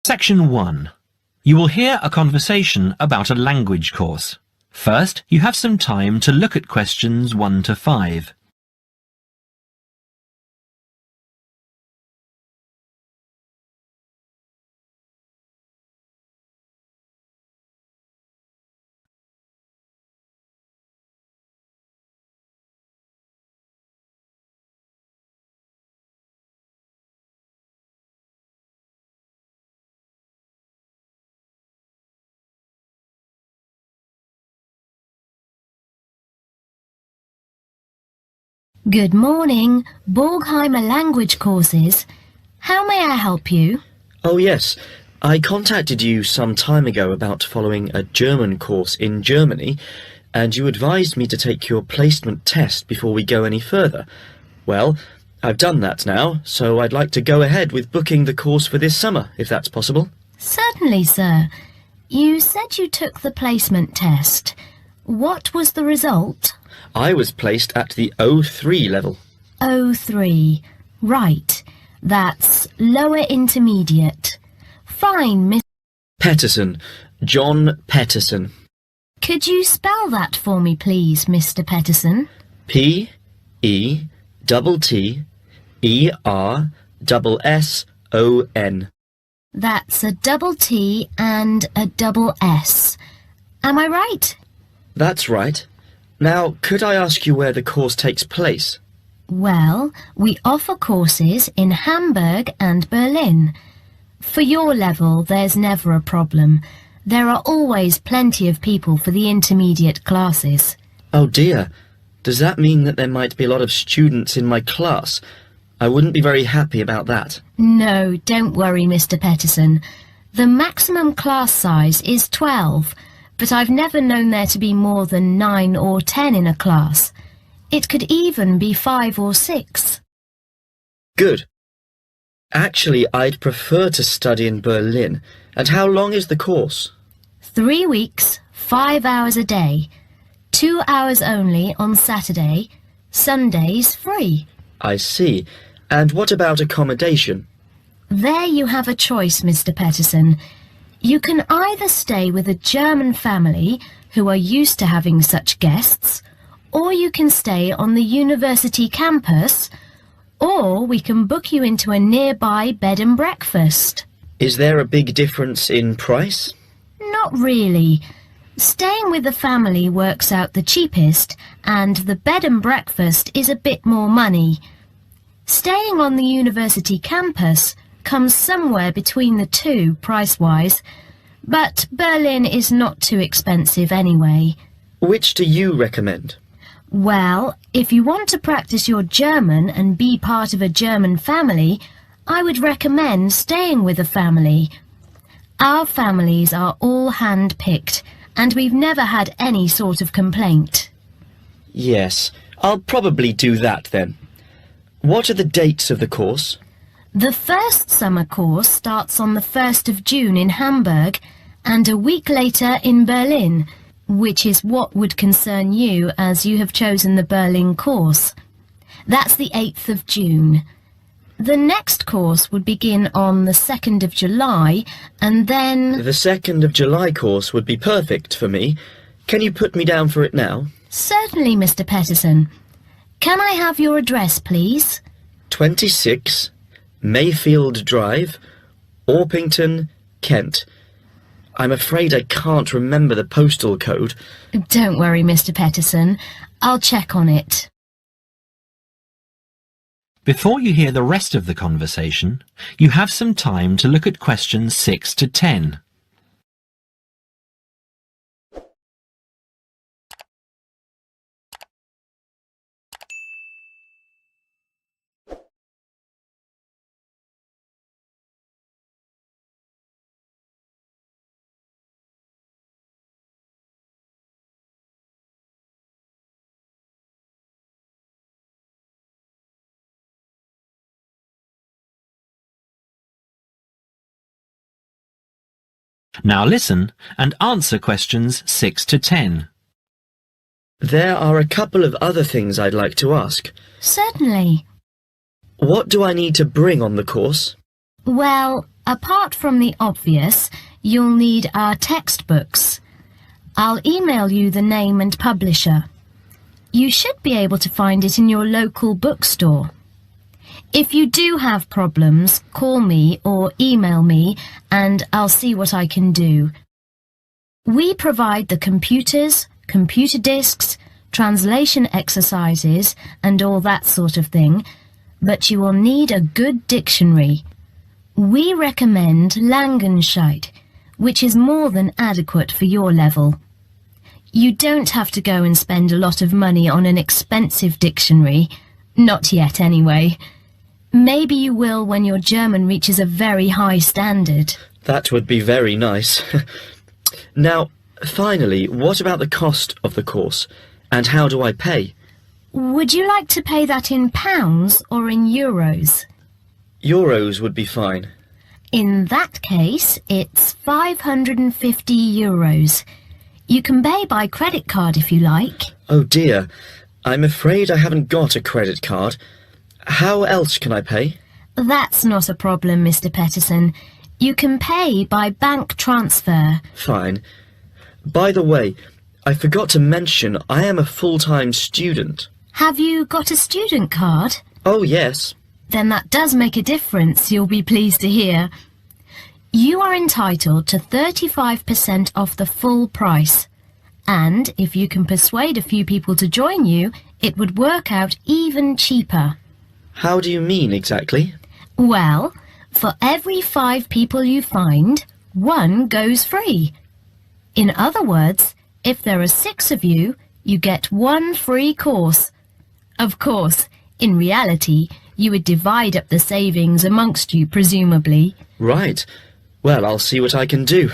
Section 1. You will hear a conversation about a language course. First, you have some time to look at questions 1 to 5. Good morning, Borgheimer language courses. How may I help you? Oh yes, I contacted you some time ago about following a German course in Germany, and you advised me to take your placement test before we go any further. Well, I've done that now, so I'd like to go ahead with booking the course for this summer, if that's possible. Certainly, sir. You said you took the placement test. What was the result? I was placed at the O3 level. O3. Right. That's lower intermediate. Fine, Miss... Petterson. John Petterson. Could you spell that for me, please, Mr. Petterson? P-E-T-T-E-R-S-S-O-N. That's a double T and a double S. Am I right? That's right. Now, could I ask you where the course takes place? Well, we offer courses in Hamburg and Berlin. For your level, there's never a problem. There are always plenty of people for the intermediate classes. Oh dear, does that mean that there might be a lot of students in my class? I wouldn't be very happy about that. No, don't worry, Mr. Petterson. The maximum class size is 12, but I've never known there to be more than 9 or 10 in a class. It could even be 5 or 6. Good. Actually, I'd prefer to study in Berlin. And how long is the course? 3 weeks, 5 hours a day. 2 hours only on Saturday. Sundays free. I see. And what about accommodation? There you have a choice, Mr. Petterson. You can either stay with a German family who are used to having such guests, or you can stay on the university campus, or we can book you into a nearby bed and breakfast. Is there a big difference in price? Not really. Staying with the family works out the cheapest, and the bed and breakfast is a bit more money. Staying on the university campus comes somewhere between the two price-wise, but Berlin is not too expensive anyway. Which do you recommend? Well, if you want to practice your German and be part of a German family, I would recommend staying with a family. Our families are all hand-picked, and we've never had any sort of complaint. Yes, I'll probably do that then. What are the dates of the course? The first summer course starts on the 1st of June in Hamburg and a week later in Berlin, which is what would concern you as you have chosen the Berlin course. That's the 8th of June. The next course would begin on the 2nd of July and then... The 2nd of July course would be perfect for me. Can you put me down for it now? Certainly, Mr. Petterson. Can I have your address, please? 26 Mayfield Drive, Orpington, Kent. I'm afraid I can't remember the postal code. Don't worry, Mr. Petterson. I'll check on it. Before you hear the rest of the conversation, you have some time to look at questions 6 to 10. Now listen and answer questions 6 to 10. There are a couple of other things I'd like to ask. Certainly. What do I need to bring on the course? Well, Apart from the obvious, you'll need our textbooks. I'll email you the name and publisher. You should be able to find it in your local bookstore. If you do have problems, call me or email me and I'll see what I can do. We provide the computers, computer disks, translation exercises and all that sort of thing, but you will need a good dictionary. We recommend Langenscheidt, which is more than adequate for your level. You don't have to go and spend a lot of money on an expensive dictionary. Not yet, anyway. Maybe you will when your German reaches a very high standard. That would be very nice. Now, finally, what about the cost of the course? And how do I pay? Would you like to pay that in pounds or in euros? Euros would be fine. In that case, it's 550 euros. You can pay by credit card if you like. Oh dear, I'm afraid I haven't got a credit card. How else can I pay? That's not a problem, Mr. Peterson. You can pay by bank transfer. Fine. By the way, I forgot to mention I am a full-time student. Have you got a student card? Oh yes. Then that does make a difference, you'll be pleased to hear. You are entitled to 35% off the full price. And if you can persuade a few people to join you, it would work out even cheaper. How do you mean exactly? Well, for every 5 people you find, 1 goes free. In other words, if there are 6 of you, you get 1 free course. Of course, in reality, you would divide up the savings amongst you, presumably. Right. Well, I'll see what I can do.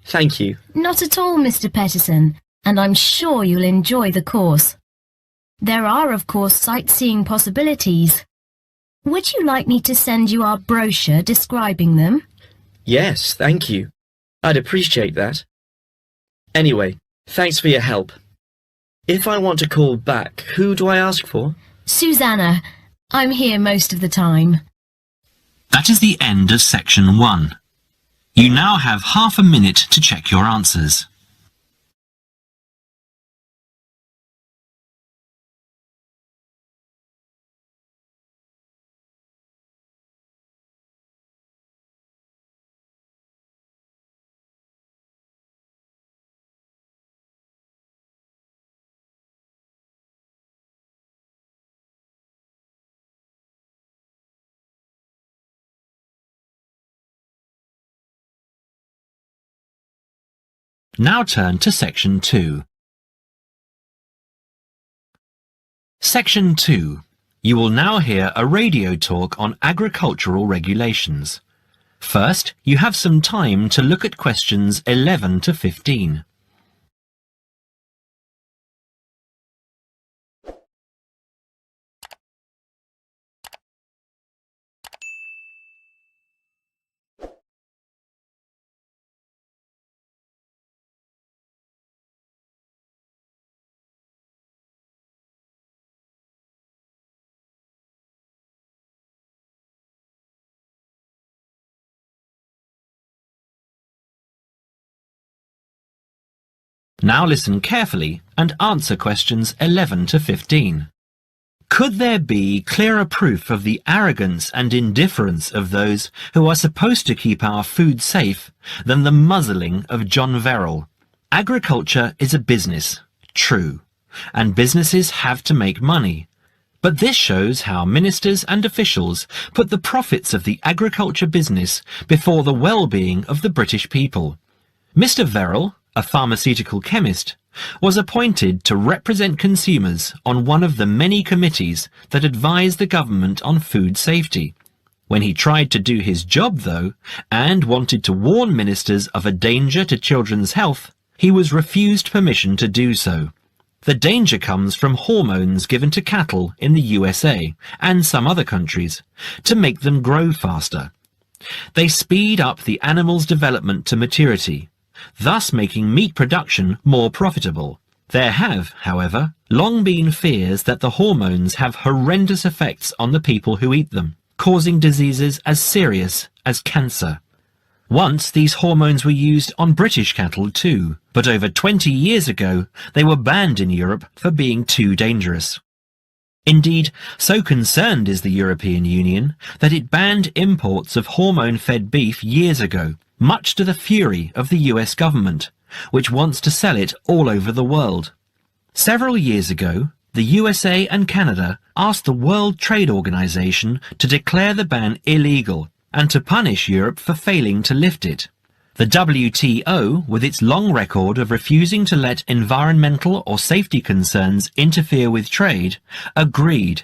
Thank you. Not at all, Mr. Peterson, and I'm sure you'll enjoy the course. There are, of course, sightseeing possibilities. Would you like me to send you our brochure describing them? Yes, thank you. I'd appreciate that. Anyway, thanks for your help. If I want to call back, who do I ask for? Susanna. I'm here most of the time. That is the end of section 1. You now have half a minute to check your answers. Now turn to section 2. Section 2. You will now hear a radio talk on agricultural regulations. First, you have some time to look at questions 11 to 15. Now listen carefully and answer questions 11 to 15. Could there be clearer proof of the arrogance and indifference of those who are supposed to keep our food safe than the muzzling of John Verrill? Agriculture is a business, true, and businesses have to make money. But this shows how ministers and officials put the profits of the agriculture business before the well-being of the British people. Mr. Verrill, a pharmaceutical chemist, was appointed to represent consumers on one of the many committees that advise the government on food safety. When he tried to do his job, though, and wanted to warn ministers of a danger to children's health, he was refused permission to do so. The danger comes from hormones given to cattle in the USA and some other countries to make them grow faster. They speed up the animal's development to maturity, thus making meat production more profitable. There have, however, long been fears that the hormones have horrendous effects on the people who eat them, causing diseases as serious as cancer. Once these hormones were used on British cattle too, but over 20 years ago they were banned in Europe for being too dangerous. Indeed, so concerned is the European Union that it banned imports of hormone-fed beef years ago, much to the fury of the US government, which wants to sell it all over the world. Several years ago, the USA and Canada asked the World Trade Organization to declare the ban illegal and to punish Europe for failing to lift it. The WTO, with its long record of refusing to let environmental or safety concerns interfere with trade, agreed,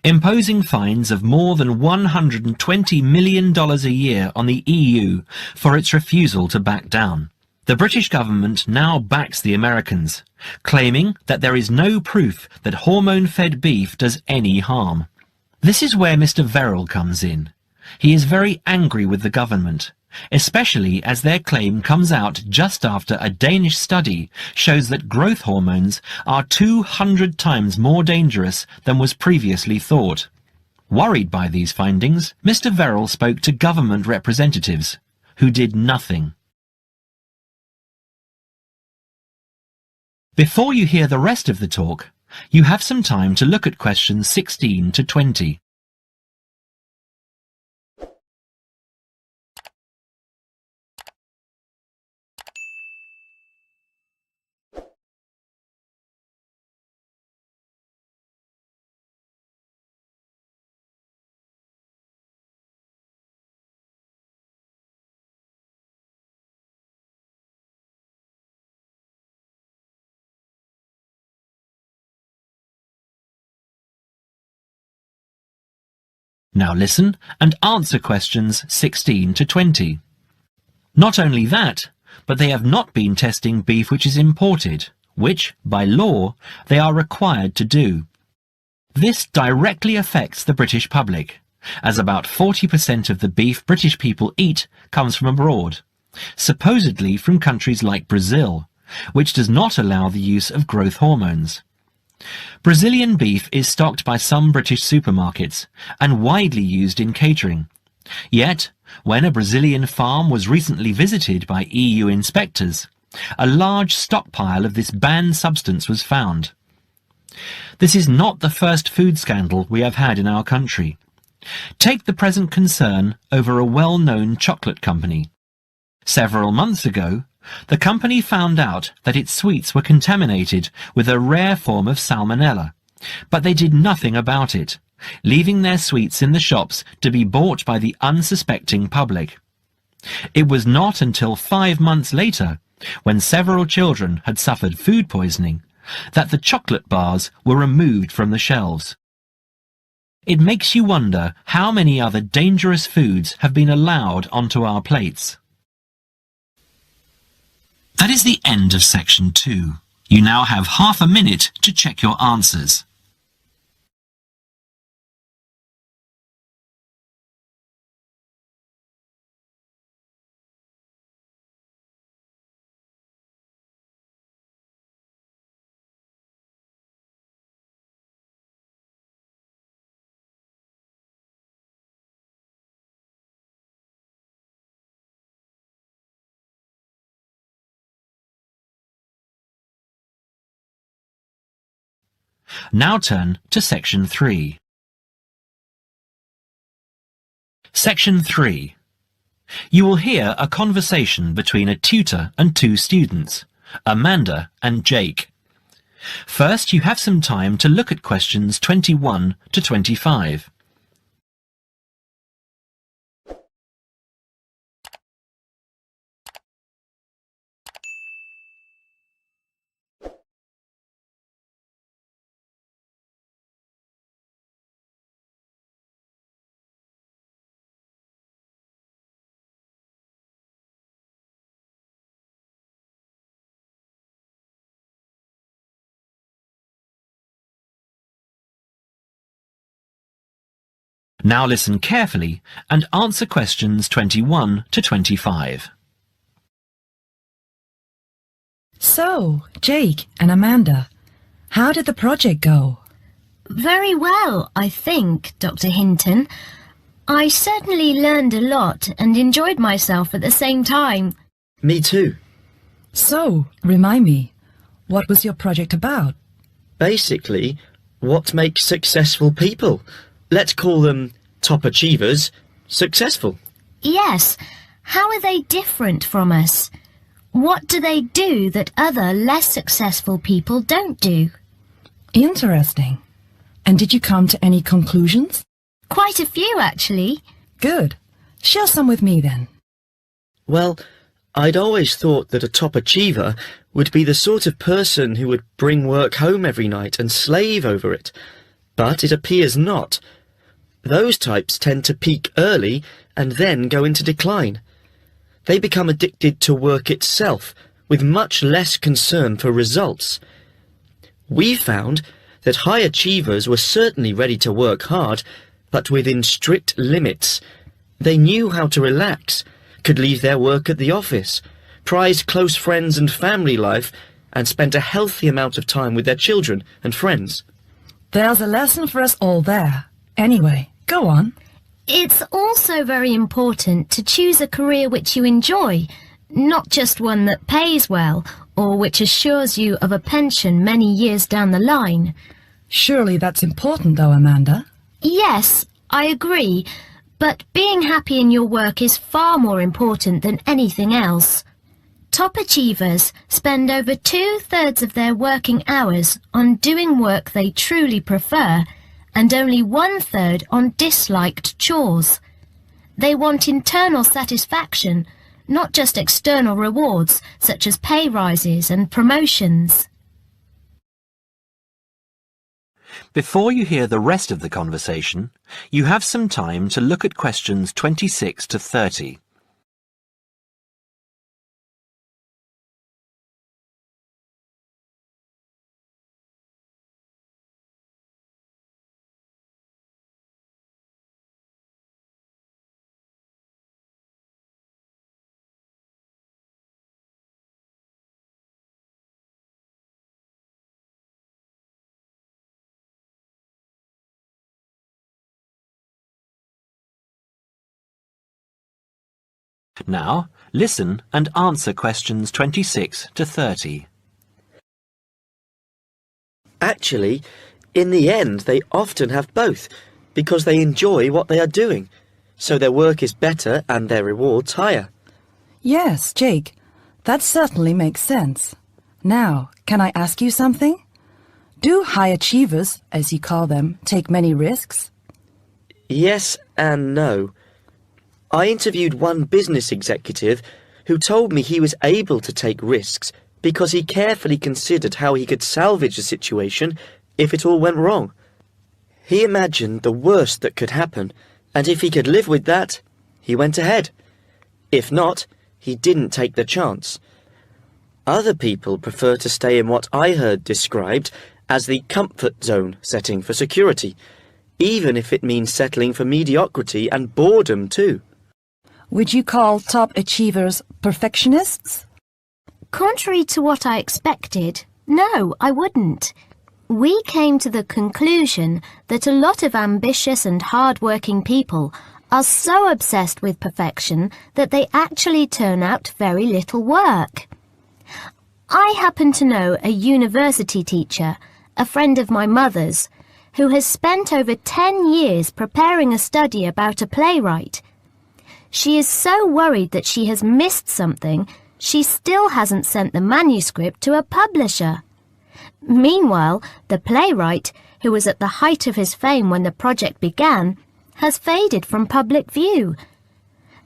imposing fines of more than $120 million a year on the EU for its refusal to back down. The British government now backs the Americans, claiming that there is no proof that hormone-fed beef does any harm. This is where Mr. Verrill comes in. He is very angry with the government, especially as their claim comes out just after a Danish study shows that growth hormones are 200 times more dangerous than was previously thought. Worried by these findings, Mr. Verrill spoke to government representatives, who did nothing. Before you hear the rest of the talk, you have some time to look at questions 16 to 20. Now listen and answer questions 16 to 20. Not only that, but they have not been testing beef which is imported, which, by law, they are required to do. This directly affects the British public, as about 40% of the beef British people eat comes from abroad, supposedly from countries like Brazil, which does not allow the use of growth hormones. Brazilian beef is stocked by some British supermarkets and widely used in catering. Yet, when a Brazilian farm was recently visited by EU inspectors, a large stockpile of this banned substance was found. This is not the first food scandal we have had in our country. Take the present concern over a well-known chocolate company. Several months ago, the company found out that its sweets were contaminated with a rare form of salmonella, but they did nothing about it, leaving their sweets in the shops to be bought by the unsuspecting public. It was not until 5 months later, when several children had suffered food poisoning, that the chocolate bars were removed from the shelves. It makes you wonder how many other dangerous foods have been allowed onto our plates. That is the end of section 2. You now have half a minute to check your answers. Now turn to section 3. Section 3. You will hear a conversation between a tutor and 2 students, Amanda and Jake. First, you have some time to look at questions 21 to 25. Now listen carefully and answer questions 21 to 25. So, Jake and Amanda, how did the project go? Very well, I think, Dr. Hinton. I certainly learned a lot and enjoyed myself at the same time. Me too. So, remind me, what was your project about? Basically, what makes successful people? Let's call them top achievers successful. Yes, how are they different from us? What do they do that other less successful people don't do? Interesting. And did you come to any conclusions? Quite a few, actually. Good. Share some with me then. Well, I'd always thought that a top achiever would be the sort of person who would bring work home every night and slave over it. But it appears not. Those types tend to peak early and then go into decline. They become addicted to work itself, with much less concern for results. We found that high achievers were certainly ready to work hard, but within strict limits. They knew how to relax, could leave their work at the office, prized close friends and family life, and spent a healthy amount of time with their children and friends. There's a lesson for us all there. Anyway, go on. It's also very important to choose a career which you enjoy, not just one that pays well or which assures you of a pension many years down the line. Surely that's important though, Amanda. Yes, I agree, but being happy in your work is far more important than anything else. Top achievers spend over 2/3 of their working hours on doing work they truly prefer, and only 1/3 on disliked chores. They want internal satisfaction, not just external rewards such as pay rises and promotions. Before you hear the rest of the conversation, you have some time to look at questions 26 to 30. Now, listen and answer questions 26 to 30. Actually, in the end, they often have both, because they enjoy what they are doing, so their work is better and their rewards higher. Yes, Jake, that certainly makes sense. Now, can I ask you something? Do high achievers, as you call them, take many risks? Yes and no. I interviewed one business executive who told me he was able to take risks because he carefully considered how he could salvage the situation if it all went wrong. He imagined the worst that could happen, and if he could live with that, he went ahead. If not, he didn't take the chance. Other people prefer to stay in what I heard described as the comfort zone setting for security, even if it means settling for mediocrity and boredom too. Would you call top achievers perfectionists? Contrary to what I expected, no, I wouldn't. We came to the conclusion that a lot of ambitious and hard-working people are so obsessed with perfection that they actually turn out very little work. I happen to know a university teacher, a friend of my mother's, who has spent over 10 years preparing a study about a playwright. She is so worried that she has missed something, she still hasn't sent the manuscript to a publisher. Meanwhile, the playwright, who was at the height of his fame when the project began, has faded from public view.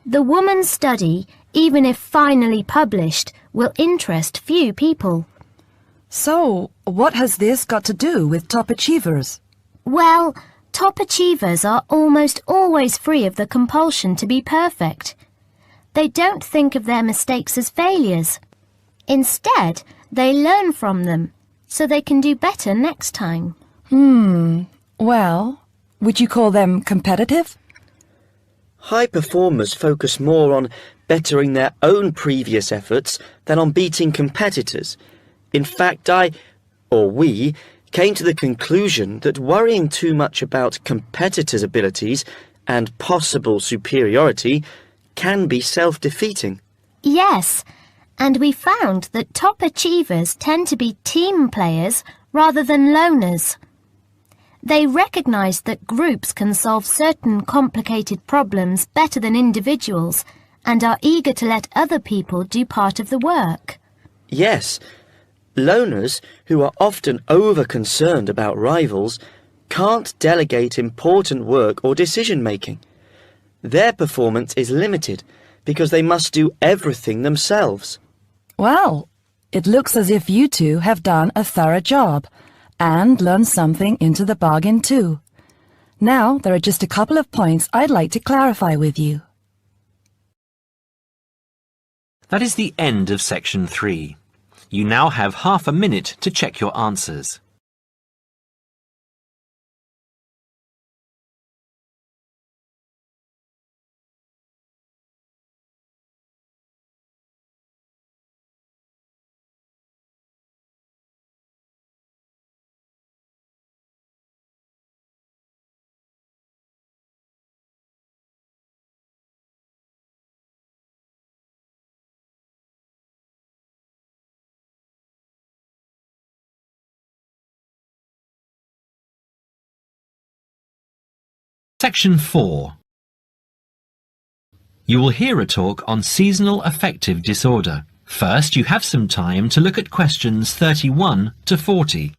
The woman's study, even if finally published, will interest few people. So, what has this got to do with top achievers? Well, top achievers are almost always free of the compulsion to be perfect. They don't think of their mistakes as failures. Instead, they learn from them, so they can do better next time. Well, would you call them competitive? High performers focus more on bettering their own previous efforts than on beating competitors. In fact, we came to the conclusion that worrying too much about competitors' abilities and possible superiority can be self-defeating. Yes, and we found that top achievers tend to be team players rather than loners. They recognise that groups can solve certain complicated problems better than individuals and are eager to let other people do part of the work. Yes, loners, who are often over-concerned about rivals, can't delegate important work or decision-making. Their performance is limited because they must do everything themselves. Well, it looks as if you two have done a thorough job and learned something into the bargain too. Now, there are just a couple of points I'd like to clarify with you. That is the end of section 3. You now have half a minute to check your answers. Section 4. You will hear a talk on seasonal affective disorder. First, you have some time to look at questions 31 to 40.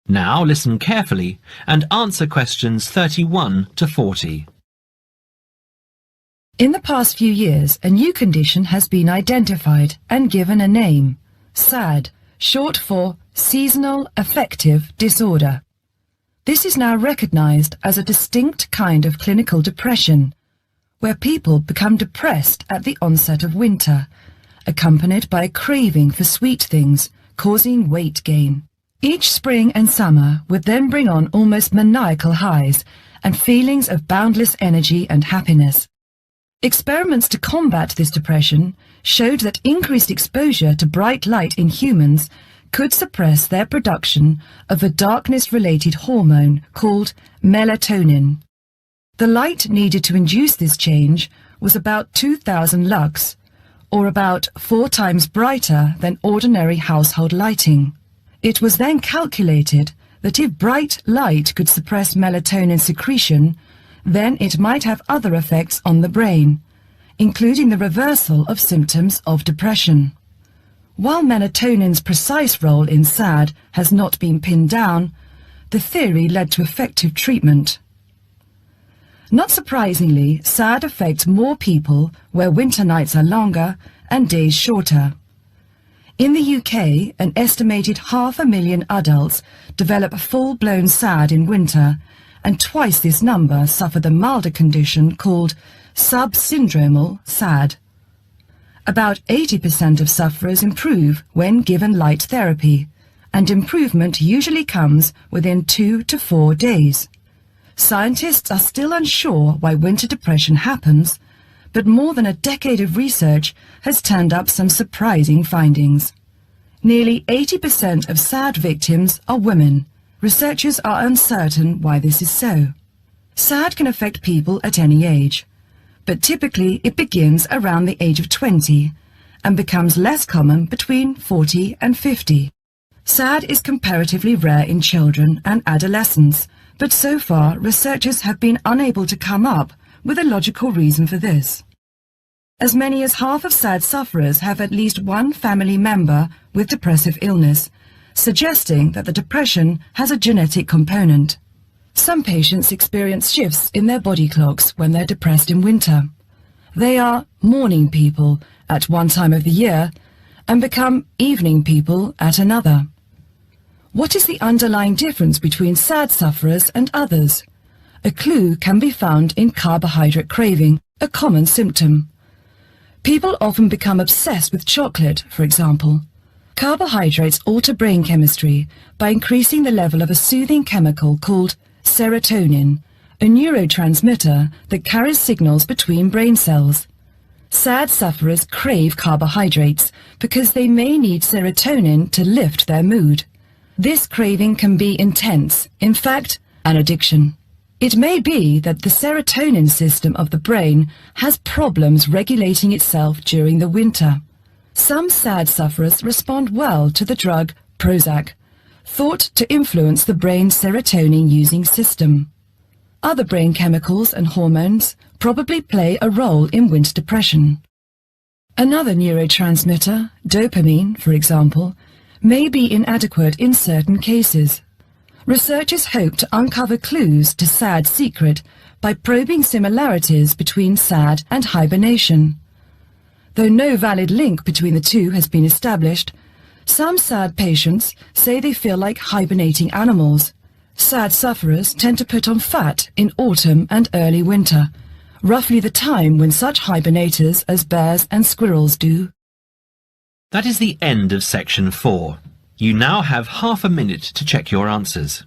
Now listen carefully and answer questions 31 to 40. In the past few years, a new condition has been identified and given a name, SAD, short for Seasonal Affective Disorder. This is now recognized as a distinct kind of clinical depression, where people become depressed at the onset of winter, accompanied by a craving for sweet things, causing weight gain. Each spring and summer would then bring on almost maniacal highs and feelings of boundless energy and happiness. Experiments to combat this depression showed that increased exposure to bright light in humans could suppress their production of a darkness-related hormone called melatonin. The light needed to induce this change was about 2,000 lux, or about 4 times brighter than ordinary household lighting. It was then calculated that if bright light could suppress melatonin secretion, then it might have other effects on the brain, including the reversal of symptoms of depression. While melatonin's precise role in SAD has not been pinned down, the theory led to effective treatment. Not surprisingly, SAD affects more people where winter nights are longer and days shorter. In the UK, an estimated 500,000 adults develop full-blown SAD in winter, and twice this number suffer the milder condition called subsyndromal SAD. About 80% of sufferers improve when given light therapy, and improvement usually comes within 2 to 4 days. Scientists are still unsure why winter depression happens, but more than a decade of research has turned up some surprising findings. Nearly 80% of SAD victims are women. Researchers are uncertain why this is so. SAD can affect people at any age, but typically it begins around the age of 20 and becomes less common between 40 and 50. SAD is comparatively rare in children and adolescents, But so far, researchers have been unable to come up with a logical reason for this. As many as half of SAD sufferers have at least one family member with depressive illness, suggesting that the depression has a genetic component. Some patients experience shifts in their body clocks when they're depressed in winter. They are morning people at one time of the year and become evening people at another. What is the underlying difference between SAD sufferers and others? A clue can be found in carbohydrate craving, a common symptom. People often become obsessed with chocolate, for example. Carbohydrates alter brain chemistry by increasing the level of a soothing chemical called serotonin, a neurotransmitter that carries signals between brain cells. SAD sufferers crave carbohydrates because they may need serotonin to lift their mood. This craving can be intense, in fact, an addiction. It may be that the serotonin system of the brain has problems regulating itself during the winter. Some SAD sufferers respond well to the drug Prozac, thought to influence the brain's serotonin-using system. Other brain chemicals and hormones probably play a role in winter depression. Another neurotransmitter, dopamine, for example, may be inadequate in certain cases. Researchers hope to uncover clues to SAD's secret by probing similarities between SAD and hibernation. Though no valid link between the two has been established, some SAD patients say they feel like hibernating animals. SAD sufferers tend to put on fat in autumn and early winter, roughly the time when such hibernators as bears and squirrels do. That is the end of section 4. You now have half a minute to check your answers.